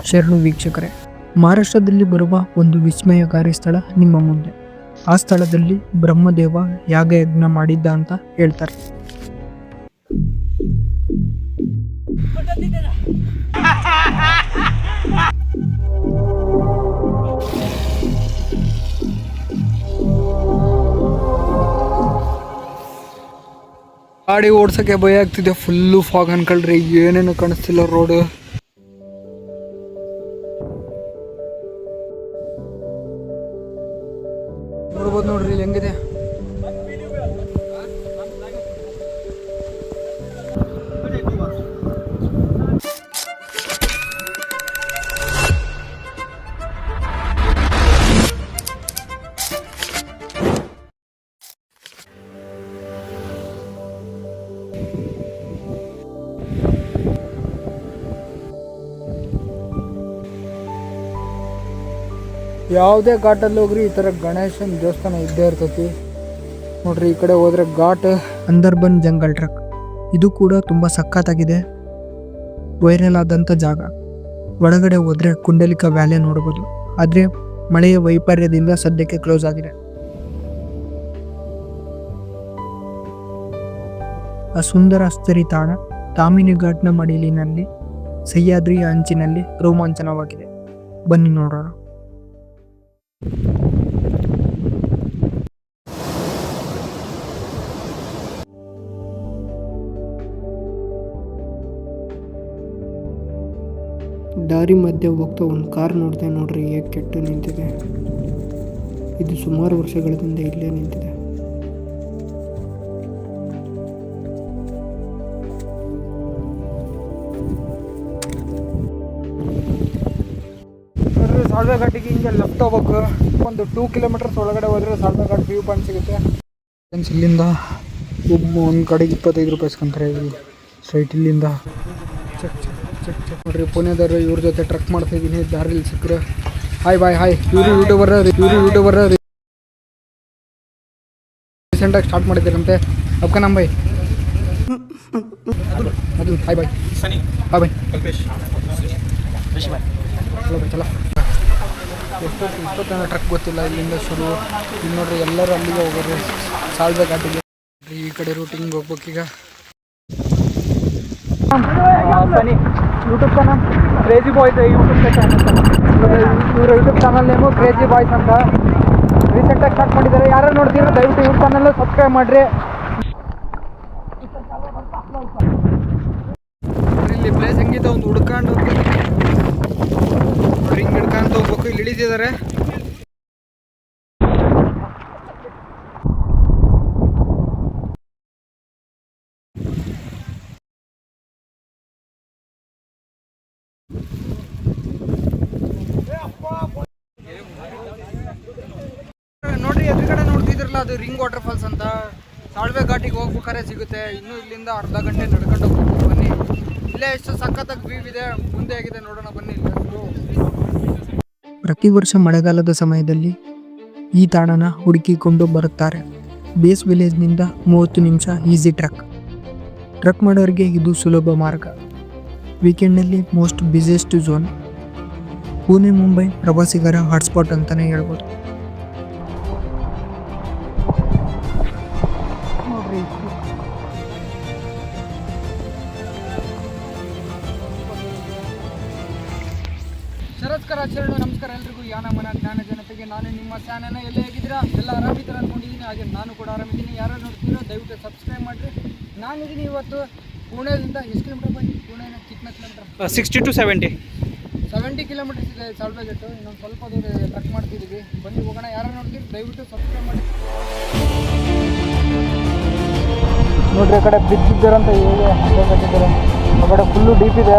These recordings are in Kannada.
ಶರಣು ವೀಕ್ಷಕರೇ, ಮಹಾರಾಷ್ಟ್ರದಲ್ಲಿ ಬರುವ ಒಂದು ವಿಸ್ಮಯಕಾರಿ ಸ್ಥಳ ನಿಮ್ಮ ಮುಂದೆ. ಆ ಸ್ಥಳದಲ್ಲಿ ಬ್ರಹ್ಮದೇವ ಯಾಗಯಜ್ಞ ಮಾಡಿದ್ದ ಅಂತ ಹೇಳ್ತಾರೆ. ಗಾಡಿ ಓಡ್ಸಕ್ಕೆ ಭಯ ಆಗ್ತಿದೆ. ಫುಲ್ಲು ಫಾಗ್ ಅನ್ಕೊಳ್ರಿ, ಏನೇನು ಕಾಣಿಸ್ತಿಲ್ಲ ರೋಡ್. ನೋಡ್ಬೋದು ನೋಡ್ರಿ ಇಲ್ಲಿ ಹೆಂಗಿದೆ. ಯಾವುದೇ ಘಾಟಲ್ಲಿ ಹೋಗ್ರಿ ಈ ಥರ ಗಣೇಶನ ದೇವಸ್ಥಾನ ಇದ್ದೇ ಇರ್ತೈತಿ ನೋಡ್ರಿ. ಈ ಕಡೆ ಹೋದ್ರೆ ಘಾಟ್ ಅಂದರ್ಬನ್ ಜಂಗಲ್ ಟ್ರಕ್, ಇದು ಕೂಡ ತುಂಬ ಸಖತ್ತಾಗಿದೆ, ವೈರಲ್ ಆದಂಥ ಜಾಗ. ಒಳಗಡೆ ಹೋದ್ರೆ ಕುಂಡಲಿಕಾ ವ್ಯಾಲಿ ನೋಡ್ಬೋದು, ಆದರೆ ಮಳೆಯ ವೈಪರ್ಯದಿಂದ ಸದ್ಯಕ್ಕೆ ಕ್ಲೋಸ್ ಆಗಿದೆ. ಆ ಸುಂದರ ಅಸ್ತರಿ ತಾಣ ತಾಮಿನಿ ಘಾಟ್ನ ಮಡಿಲಿನಲ್ಲಿ ಸಹ್ಯಾದ್ರಿಯ ಅಂಚಿನಲ್ಲಿ ರೋಮಾಂಚನವಾಗಿದೆ. ಬನ್ನಿ ನೋಡೋಣ. ದಾರಿ ಮಧ್ಯೆ ಹೋಗ್ತಾ ಒಂದು ಕಾರ್ ನೋಡ್ದೆ ನೋಡ್ರಿ, ಹೇಗೆ ಕೆಟ್ಟು ನಿಂತಿದೆ. ಇದು ಸುಮಾರು ವರ್ಷಗಳಿಂದ ಇಲ್ಲೇ ನಿಂತಿದೆ. ನೋಡ್ರಿ, ಸಾಳ್ವೆ ಘಾಟಿಗೆ ಹಿಂಗೆ ಲೆಫ್ಟ್ ಹೋಗ್ಬೇಕು. ಒಂದು 2 ಕಿಲೋಮೀಟರ್ಸ್ ಒಳಗಡೆ ಹೋದ್ರೆ ಸಾಳ್ವೆ ಘಾಟ್ ವ್ಯೂ ಪಾಯಿಂಟ್ ಸಿಗುತ್ತೆ. ಇಲ್ಲಿಂದ ಒಂದು ಕಡೆಗೆ 25 ರೂಪಾಯಿ ಇಸ್ಕೊಂತಾರೆ. ಇಲ್ಲಿ ಸ್ಟ್ರೈಟ್ ಇಲ್ಲಿಂದ ಚೆಕ್ ನೋಡ್ರಿ, ಪುಣೆದವರು ಇವ್ರ ಜೊತೆ ಟ್ರಕ್ ಮಾಡ್ತಾ ಇದ್ದೀನಿ. ದಾರಿಲಿ ಸಿಕ್ಕರೆ ಹಾಯ್ ಬಾಯ್ ಹಾಯ್. ಇವರು ಯೂಟ್ಯೂಬರ್ ರೀಸೆಂಟಾಗಿ ಸ್ಟಾರ್ಟ್ ಮಾಡಿದ್ದೀರಂತೆ. ಅಪ್ಕ ನಮ್ಮ ಬಾಯ್ ಅದು ಹಾಯ್ ಬಾಯ್ ಹಾಯ್ ಬಾಯ್ ಚಲೋ ಬಾಯ್ ಚಲೋ. ಎಷ್ಟೊತ್ತನ ಟ್ರಕ್ ಗೊತ್ತಿಲ್ಲ. ಇಲ್ಲಿಂದ ಶುರು. ಇಲ್ಲಿ ನೋಡ್ರಿ, ಎಲ್ಲರೂ ಅಲ್ಲಿಗೆ ಹೋಗೋರು ಸಾಳ್ವೆ ಘಾಟಿಗೆ. ಈ ಕಡೆ ರೂಟಿಂಗ್ ಹೋಗ್ಬೇಕೀಗ. YouTube channel crazy boys, YouTube channel name crazy boys ಅಂತ ರೀಸೆಂಟಾಗಿ ಸ್ಟಾರ್ಟ್ ಮಾಡಿದ್ದಾರೆ. ಯಾರು ನೋಡ್ತೀರ ದಯವಿಟ್ಟು ಯೂಟ್ಯೂಬ್ ಚಾನಲ್ ಸಬ್ಸ್ಕ್ರೈಬ್ ಮಾಡಿರಿ. ಇಲ್ಲಿ ಪ್ಲೇಸ್ ಹೆಂಗಿದೆ ಒಂದು ಹುಡ್ಕೊಂಡು ಹೋಗ್ಬೇಕು. ಹಿಂಗೆ ಹಿಡ್ಕೊಂತ ಹೋಗ್ಬೇಕು. ಇಲ್ಲಿ ಇಳಿದಿದ್ದಾರೆ. ನೋಡ್ರಿ, ಎದುರುಗಡೆ ನೋಡ್ತಿದ್ರಲ್ಲ, ಅದು ರಿಂಗ್ ವಾಟರ್ ಫಾಲ್ಸ್ ಅಂತ. ಸಾಳ್ವೆ ಘಾಟಿಗೆ ಹೋಗ್ಬೇಕಾದ್ರೆ ಸಿಗುತ್ತೆ. ಇನ್ನೂ ಇಲ್ಲಿಂದ ಅರ್ಧ ಗಂಟೆ ನಡ್ಕೊಂಡು ಹೋಗ್ಬೇಕು. ಬನ್ನಿ, ಇಲ್ಲೇ ಎಷ್ಟು ಸಖತ್ತಾಗಿ ವ್ಯೂ ಇದೆ. ಮುಂದೆ ಆಗಿದೆ ನೋಡೋಣ ಬನ್ನಿ. ಪ್ರತಿ ವರ್ಷ ಮಳೆಗಾಲದ ಸಮಯದಲ್ಲಿ ಈ ತಾಣನ ಹುಡುಕಿಕೊಂಡು ಬರುತ್ತಾರೆ. ಬೇಸ್ ವಿಲೇಜ್ನಿಂದ 30 ನಿಮಿಷ ಈಸಿ ಟ್ರಕ್ ಮಾಡೋರಿಗೆ ಇದು ಸುಲಭ ಮಾರ್ಗ. ವೀಕೆಂಡ್ನಲ್ಲಿ most busiest zone. Pune Mumbai ಪ್ರವಾಸಿಗರ ಹಾಟ್ಸ್ಪಾಟ್ ಅಂತಲೇ ಹೇಳ್ಬೋದು. ನಮಸ್ಕಾರ ಶರಣು, ನಮಸ್ಕಾರ ಎಲ್ರಿಗೂ. ಯಾನ ಮನ ಜ್ಞಾನ ಜನತೆಗೆ ನಾನು ನಿಮ್ಮ ಚಾನಲ್ನ ಎಲ್ಲೇ ಹೇಗಿದ್ದೀರಾ? ಎಲ್ಲ ಆರಾಮಿದ್ದೀರಾ ಅಂದ್ಕೊಂಡಿದ್ದೀನಿ. ಹಾಗೆ ನಾನು ಕೂಡ ಆರಾಮಿದ್ದೀನಿ. ಯಾರು ನೋಡ್ತೀರೋ ದಯವಿಟ್ಟು ಸಬ್ಸ್ಕ್ರೈಬ್ ಮಾಡಿರಿ. ನಾನಿದ್ದೀನಿ ಇವತ್ತು ಪುಣೆಯಿಂದ. ಎಷ್ಟು ಕಿಲೋಮೀಟರ್ ಬನ್ನಿ? ಪುಣೆನ ಚಿಕ್ಕ ಕಿಲೋಮೀಟರ್ 60 to 70 ಕಿಲೋಮೀಟರ್ಸ್ ಇದೆ ಸಾಳ್ವೆ ಘಾಟು. ಇನ್ನೊಂದು ಸ್ವಲ್ಪ ದೂರ ಟ್ರಕ್ ಮಾಡ್ತಿದ್ದೀವಿ. ಬನ್ನಿ ಹೋಗೋಣ. ಯಾರು ನೋಡ್ತೀರಿ ದಯವಿಟ್ಟು ಸಬ್ಸ್ಕ್ರೈಬ್ ಮಾಡಿ. ನೋಡ್ರಿ, ಆ ಕಡೆ ಬಿದ್ದಿದ್ದಾರಂತ ಹೇಗೆ ಕಟ್ಟಿದ್ದಾರೆ. ಆ ಕಡೆ ಫುಲ್ಲು ಡೀಪ್ ಇದೆ.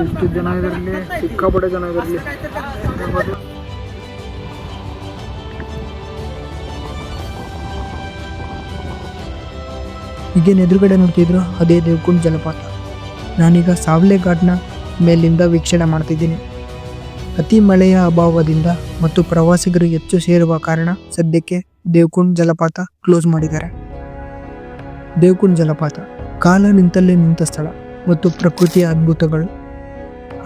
ಎಷ್ಟು ಜನ ಇದರಲ್ಲಿ, ಸಿಕ್ಕಾಪಟ್ಟೆ ಜನ ಇದರಲ್ಲಿ. ಈಗೇನು ಎದುರುಗಡೆ ನೋಡ್ತಿದ್ರು ಅದೇ ದೇವಕುಂಡ್ ಜಲಪಾತ. ನಾನೀಗ ಸಾವ್ಲೆ ಘಾಟ್ನ ಮೇಲಿಂದ ವೀಕ್ಷಣೆ ಮಾಡ್ತಿದ್ದೀನಿ. ಅತಿ ಮಳೆಯ ಅಭಾವದಿಂದ ಮತ್ತು ಪ್ರವಾಸಿಗರು ಹೆಚ್ಚು ಸೇರುವ ಕಾರಣ ಸದ್ಯಕ್ಕೆ ದೇವಕುಂಡ್ ಜಲಪಾತ ಕ್ಲೋಸ್ ಮಾಡಿದ್ದಾರೆ. ದೇವಕುಂಡ್ ಜಲಪಾತ ಕಾಲ ನಿಂತಲ್ಲೇ ನಿಂತ ಸ್ಥಳ ಮತ್ತು ಪ್ರಕೃತಿಯ ಅದ್ಭುತಗಳು.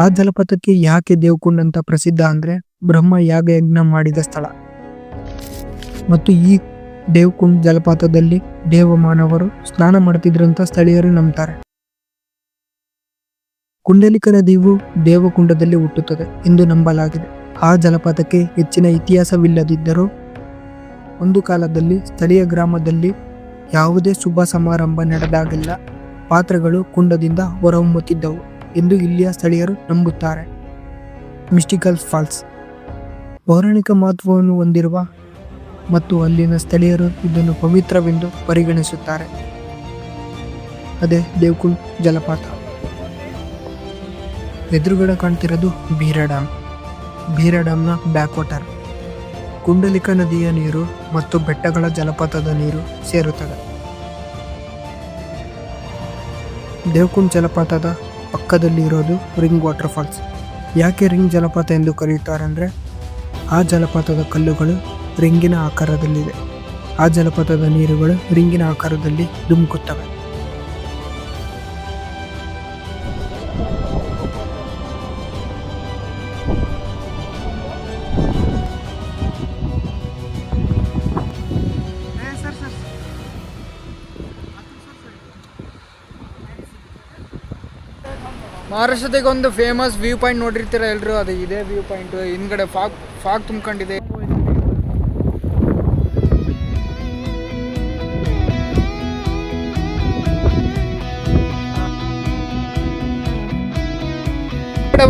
ಆ ಜಲಪಾತಕ್ಕೆ ಯಾಕೆ ದೇವಕುಂಡ್ ಅಂತ ಪ್ರಸಿದ್ಧ ಅಂದ್ರೆ ಬ್ರಹ್ಮ ಯಾಗಯಜ್ಞ ಮಾಡಿದ ಸ್ಥಳ. ಮತ್ತು ಈ ದೇವಕುಂಡ್ ಜಲಪಾತದಲ್ಲಿ ದೇವಮಾನವರು ಸ್ನಾನ ಮಾಡ್ತಿದ್ರಂತ ಸ್ಥಳೀಯರು ನಂಬ್ತಾರೆ. ಕುಂಡಲಿಕ ನದಿಯು ದೇವಕುಂಡದಲ್ಲಿ ಹುಟ್ಟುತ್ತದೆ ಎಂದು ನಂಬಲಾಗಿದೆ. ಆ ಜಲಪಾತಕ್ಕೆ ಹೆಚ್ಚಿನ ಇತಿಹಾಸವಿಲ್ಲದಿದ್ದರೂ ಒಂದು ಕಾಲದಲ್ಲಿ ಸ್ಥಳೀಯ ಗ್ರಾಮದಲ್ಲಿ ಯಾವುದೇ ಶುಭ ಸಮಾರಂಭ ನಡೆದಾಗೆಲ್ಲ ಪಾತ್ರೆಗಳು ಕುಂಡದಿಂದ ಹೊರಹೊಮ್ಮುತ್ತಿದ್ದವು ಎಂದು ಇಲ್ಲಿಯ ಸ್ಥಳೀಯರು ನಂಬುತ್ತಾರೆ. ಮಿಸ್ಟಿಕಲ್ ಫಾಲ್ಸ್ ಪೌರಾಣಿಕ ಮಹತ್ವವನ್ನು ಹೊಂದಿರುವ ಮತ್ತು ಅಲ್ಲಿನ ಸ್ಥಳೀಯರು ಇದನ್ನು ಪವಿತ್ರವೆಂದು ಪರಿಗಣಿಸುತ್ತಾರೆ. ಅದೇ ದೇವಕುಂಡ್ ಜಲಪಾತ. ಎದುರುಗಡೆ ಕಾಣ್ತಿರೋದು ಬೀರಾ ಡ್ಯಾಮ್. ಬೀರಾ ಡ್ಯಾಮ್ನ ಬ್ಯಾಕ್ ವಾಟರ್. ಕುಂಡಲಿಕ ನದಿಯ ನೀರು ಮತ್ತು ಬೆಟ್ಟಗಳ ಜಲಪಾತದ ನೀರು ಸೇರುತ್ತದೆ. ದೇವಕುಂಡ್ ಜಲಪಾತದ ಪಕ್ಕದಲ್ಲಿ ಇರೋದು ರಿಂಗ್ ವಾಟರ್ ಫಾಲ್ಸ್. ಯಾಕೆ ರಿಂಗ್ ಜಲಪಾತ ಎಂದು ಕರೆಯುತ್ತಾರೆ ಅಂದರೆ ಆ ಜಲಪಾತದ ಕಲ್ಲುಗಳು ರಿಂಗಿನ ಆಕಾರದಲ್ಲಿದೆ. ಆ ಜಲಪಾತದ ನೀರುಗಳು ರಿಂಗಿನ ಆಕಾರದಲ್ಲಿ ಧುಮುಕುತ್ತವೆ. ಮಹಾರಾಷ್ಟ್ರದಾಗ ಒಂದು ಫೇಮಸ್ ವ್ಯೂ ಪಾಯಿಂಟ್ ನೋಡಿರ್ತೀರ ಎಲ್ಲರೂ, ಅದು ಇದೇ ವ್ಯೂ ಪಾಯಿಂಟ್. ಹಿಂದ್ಗಡೆ ಫಾಗ್ ತುಂಬ್ಕೊಂಡಿದೆ.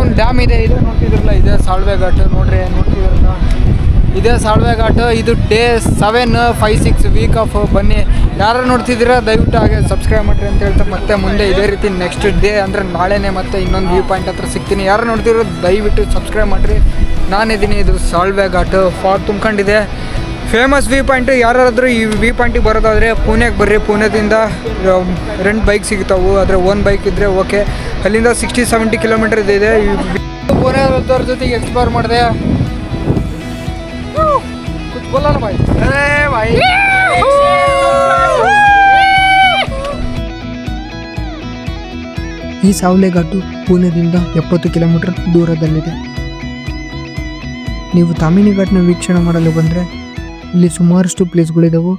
ಒಂದು ಡ್ಯಾಮ್ ಇದೆ, ಇದೆ ನೋಡ್ತಿದ್ರಲ್ಲ, ಇದೆ ಸಾಳ್ವೆ ಘಾಟ್. ನೋಡ್ತಿದ್ರಲ್ಲ, ಇದೇ ಸಾಳ್ವೆ ಘಾಟ್. ಇದು ಡೇ 7, 5, 6 ವೀಕ್ ಆಫ್. ಬನ್ನಿ, ಯಾರು ನೋಡ್ತಿದ್ದೀರಾ ದಯವಿಟ್ಟು ಹಾಗೆ ಸಬ್ಸ್ಕ್ರೈಬ್ ಮಾಡಿರಿ ಅಂತ ಹೇಳ್ತಾ ಮತ್ತೆ ಮುಂದೆ ಇದೇ ರೀತಿ ನೆಕ್ಸ್ಟ್ ಡೇ ಅಂದರೆ ನಾಳೆನೇ ಮತ್ತೆ ಇನ್ನೊಂದು ವ್ಯೂ ಪಾಯಿಂಟ್ ಹತ್ರ ಸಿಗ್ತೀನಿ. ಯಾರು ನೋಡ್ತಿರೋ ದಯವಿಟ್ಟು ಸಬ್ಸ್ಕ್ರೈಬ್ ಮಾಡಿರಿ. ನಾನಿದ್ದೀನಿ, ಇದು ಸಾಳ್ವೆ ಘಾಟ್. ಫಾಗ್ ತುಂಬ್ಕೊಂಡಿದೆ. Famous view point. ಯಾರಾದರೂ ಈ ವ್ಯೂ ಪಾಯಿಂಟಿಗೆ ಬರೋದಾದರೆ ಪುಣೆಗೆ ಬರ್ರಿ. ಪುಣೆದಿಂದ ರೆಂಟ್ ಬೈಕ್ ಸಿಗ್ತಾವೆ, ಆದರೆ ಓನ್ ಬೈಕ್ ಇದ್ದರೆ ಓಕೆ. ಅಲ್ಲಿಂದ 60-70 ಕಿಲೋಮೀಟರ್ ಇದೆ. ಪುಣೆದವ್ರ ಜೊತೆಗೆ ಎಕ್ಸ್ಪ್ಲೋರ್ ಮಾಡಿದೆ. ಈ ಸಾವ್ಲೆ ಘಾಟು ಪುಣೆದಿಂದ 70 ಕಿಲೋಮೀಟರ್ ದೂರದಲ್ಲಿದೆ. ನೀವು ತಾಮಿನಿ ಘಾಟ್ನ ವೀಕ್ಷಣೆ ಮಾಡಲು ಬಂದರೆ ಇಲ್ಲಿ ಸುಮಾರಷ್ಟು ಪ್ಲೇಸ್ಗಳಿದಾವೆ.